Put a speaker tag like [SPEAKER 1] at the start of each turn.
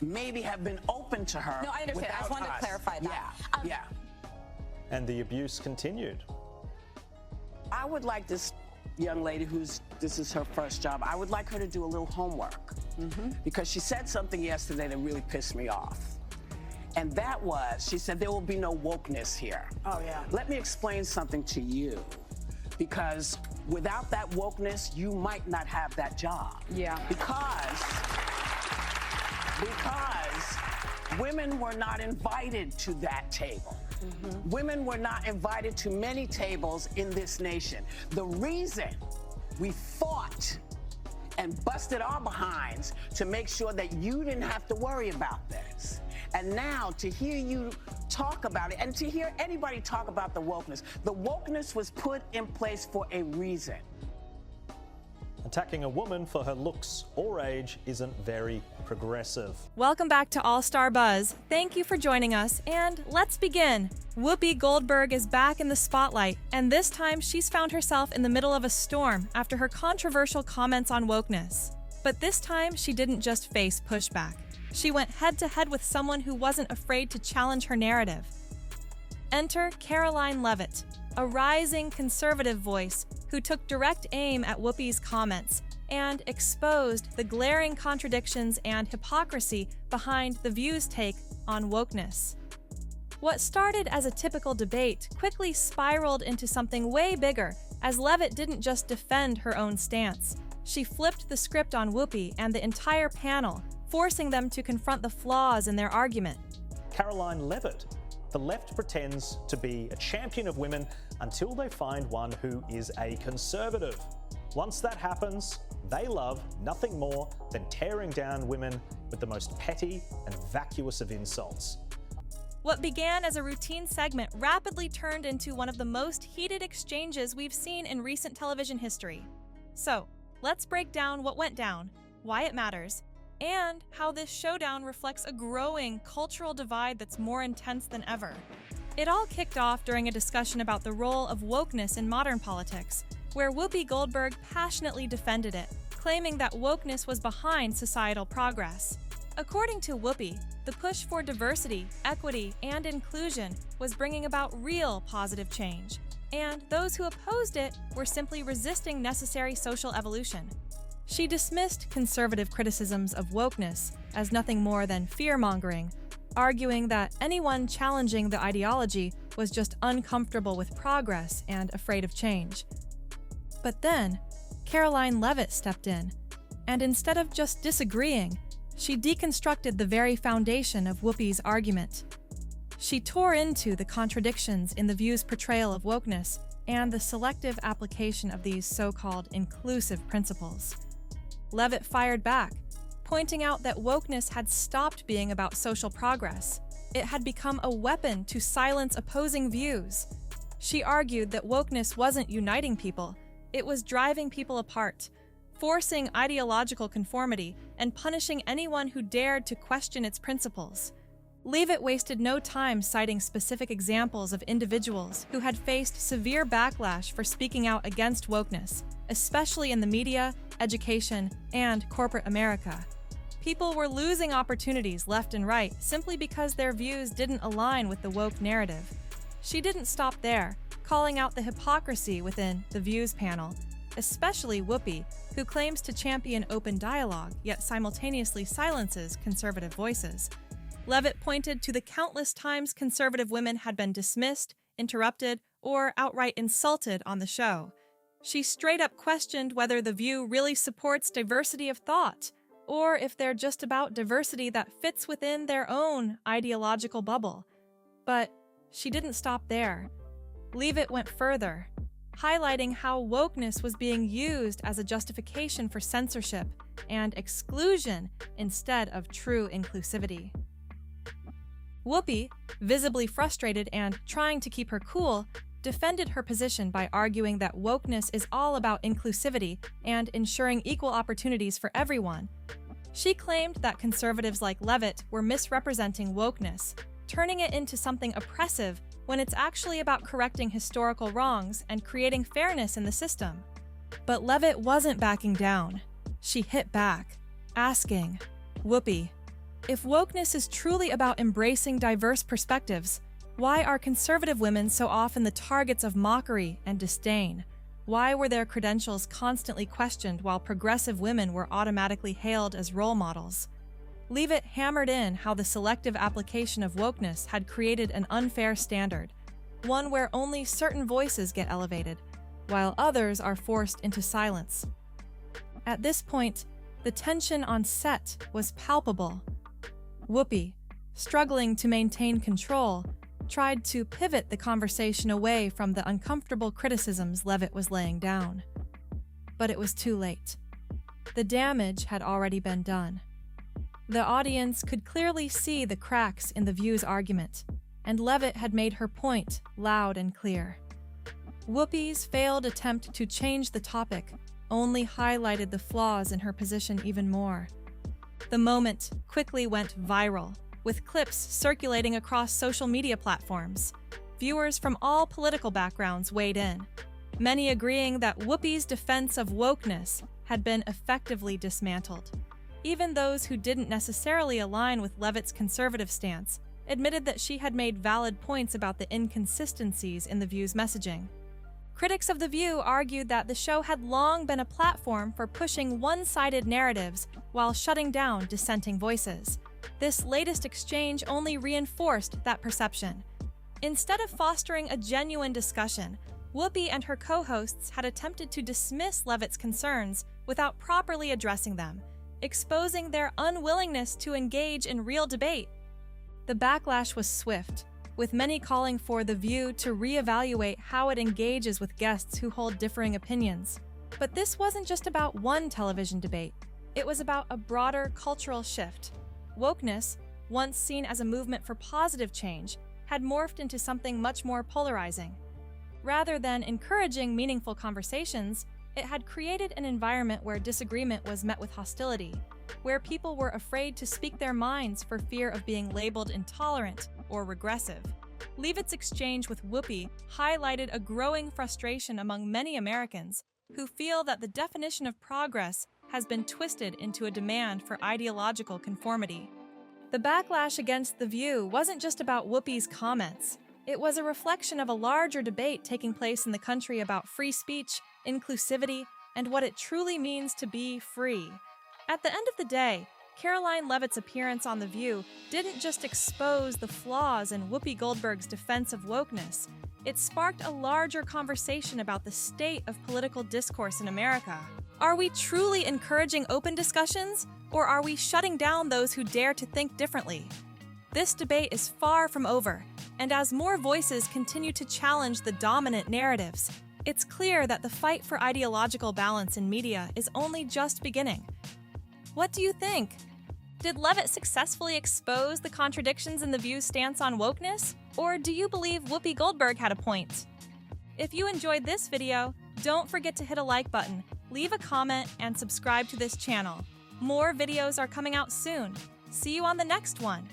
[SPEAKER 1] maybe have been open to her.
[SPEAKER 2] No, I understand. I just wanted to clarify that.
[SPEAKER 1] Yeah.
[SPEAKER 3] And the abuse continued.
[SPEAKER 1] I would like this young lady this is her first job, I would like her to do a little homework. Because she said something yesterday that really pissed me off. And that was, she said, there will be no wokeness here.
[SPEAKER 2] Oh, yeah.
[SPEAKER 1] Let me explain something to you. Because without that wokeness, you might not have that job.
[SPEAKER 2] Yeah.
[SPEAKER 1] Because women were not invited to that table. Women were not invited to many tables in this nation. The reason we fought and busted our behinds to make sure that you didn't have to worry about this. And now to hear you talk about it and to hear anybody talk about the wokeness was put in place for a reason.
[SPEAKER 3] Attacking a woman for her looks or age isn't very progressive.
[SPEAKER 4] Welcome back to All-Star Buzz. Thank you for joining us, and let's begin. Whoopi Goldberg is back in the spotlight, and this time she's found herself in the middle of a storm after her controversial comments on wokeness. But this time, she didn't just face pushback. She went head-to-head with someone who wasn't afraid to challenge her narrative. Enter Karoline Leavitt, a rising conservative voice who took direct aim at Whoopi's comments and exposed the glaring contradictions and hypocrisy behind The View's take on wokeness. What started as a typical debate quickly spiraled into something way bigger, as Leavitt didn't just defend her own stance. She flipped the script on Whoopi and the entire panel, forcing them to confront the flaws in their argument.
[SPEAKER 3] Karoline Leavitt. The left pretends to be a champion of women until they find one who is a conservative. Once that happens, they love nothing more than tearing down women with the most petty and vacuous of insults.
[SPEAKER 4] What began as a routine segment rapidly turned into one of the most heated exchanges we've seen in recent television history. So, let's break down what went down, why it matters, and how this showdown reflects a growing cultural divide that's more intense than ever. It all kicked off during a discussion about the role of wokeness in modern politics, where Whoopi Goldberg passionately defended it, claiming that wokeness was behind societal progress. According to Whoopi, the push for diversity, equity, and inclusion was bringing about real positive change, and those who opposed it were simply resisting necessary social evolution. She dismissed conservative criticisms of wokeness as nothing more than fear-mongering, arguing that anyone challenging the ideology was just uncomfortable with progress and afraid of change. But then, Karoline Leavitt stepped in, and instead of just disagreeing, she deconstructed the very foundation of Whoopi's argument. She tore into the contradictions in The View's portrayal of wokeness and the selective application of these so-called inclusive principles. Leavitt fired back, pointing out that wokeness had stopped being about social progress. It had become a weapon to silence opposing views. She argued that wokeness wasn't uniting people, it was driving people apart, forcing ideological conformity and punishing anyone who dared to question its principles. Leavitt wasted no time citing specific examples of individuals who had faced severe backlash for speaking out against wokeness, especially in the media, education, and corporate America. People were losing opportunities left and right simply because their views didn't align with the woke narrative. She didn't stop there, calling out the hypocrisy within The View's panel, especially Whoopi, who claims to champion open dialogue yet simultaneously silences conservative voices. Leavitt pointed to the countless times conservative women had been dismissed, interrupted, or outright insulted on the show. She straight up questioned whether The View really supports diversity of thought, or if they're just about diversity that fits within their own ideological bubble. But she didn't stop there. Leavitt went further, highlighting how wokeness was being used as a justification for censorship and exclusion instead of true inclusivity. Whoopi, visibly frustrated and trying to keep her cool, defended her position by arguing that wokeness is all about inclusivity and ensuring equal opportunities for everyone. She claimed that conservatives like Leavitt were misrepresenting wokeness, turning it into something oppressive when it's actually about correcting historical wrongs and creating fairness in the system. But Leavitt wasn't backing down. She hit back, asking, "Whoopi, If wokeness is truly about embracing diverse perspectives, why are conservative women so often the targets of mockery and disdain? Why were their credentials constantly questioned while progressive women were automatically hailed as role models? Leavitt hammered in how the selective application of wokeness had created an unfair standard, one where only certain voices get elevated, while others are forced into silence. At this point, the tension on set was palpable. Whoopi, struggling to maintain control, tried to pivot the conversation away from the uncomfortable criticisms Leavitt was laying down. But it was too late. The damage had already been done. The audience could clearly see the cracks in the View's argument, and Leavitt had made her point loud and clear. Whoopi's failed attempt to change the topic only highlighted the flaws in her position even more. The moment quickly went viral, with clips circulating across social media platforms. Viewers from all political backgrounds weighed in, many agreeing that Whoopi's defense of wokeness had been effectively dismantled. Even those who didn't necessarily align with Leavitt's conservative stance admitted that she had made valid points about the inconsistencies in The View's messaging. Critics of The View argued that the show had long been a platform for pushing one-sided narratives while shutting down dissenting voices. This latest exchange only reinforced that perception. Instead of fostering a genuine discussion, Whoopi and her co-hosts had attempted to dismiss Leavitt's concerns without properly addressing them, exposing their unwillingness to engage in real debate. The backlash was swift, with many calling for The View to reevaluate how it engages with guests who hold differing opinions. But this wasn't just about one television debate. It was about a broader cultural shift. Wokeness, once seen as a movement for positive change, had morphed into something much more polarizing. Rather than encouraging meaningful conversations, it had created an environment where disagreement was met with hostility, where people were afraid to speak their minds for fear of being labeled intolerant or regressive. Leavitt's exchange with Whoopi highlighted a growing frustration among many Americans who feel that the definition of progress has been twisted into a demand for ideological conformity. The backlash against The View wasn't just about Whoopi's comments. It was a reflection of a larger debate taking place in the country about free speech, inclusivity, and what it truly means to be free. At the end of the day, Karoline Leavitt's appearance on The View didn't just expose the flaws in Whoopi Goldberg's defense of wokeness. It sparked a larger conversation about the state of political discourse in America. Are we truly encouraging open discussions, or are we shutting down those who dare to think differently? This debate is far from over, and as more voices continue to challenge the dominant narratives, it's clear that the fight for ideological balance in media is only just beginning. What do you think? Did Leavitt successfully expose the contradictions in The View's stance on wokeness? Or do you believe Whoopi Goldberg had a point? If you enjoyed this video, don't forget to hit a like button, leave a comment, and subscribe to this channel. More videos are coming out soon. See you on the next one.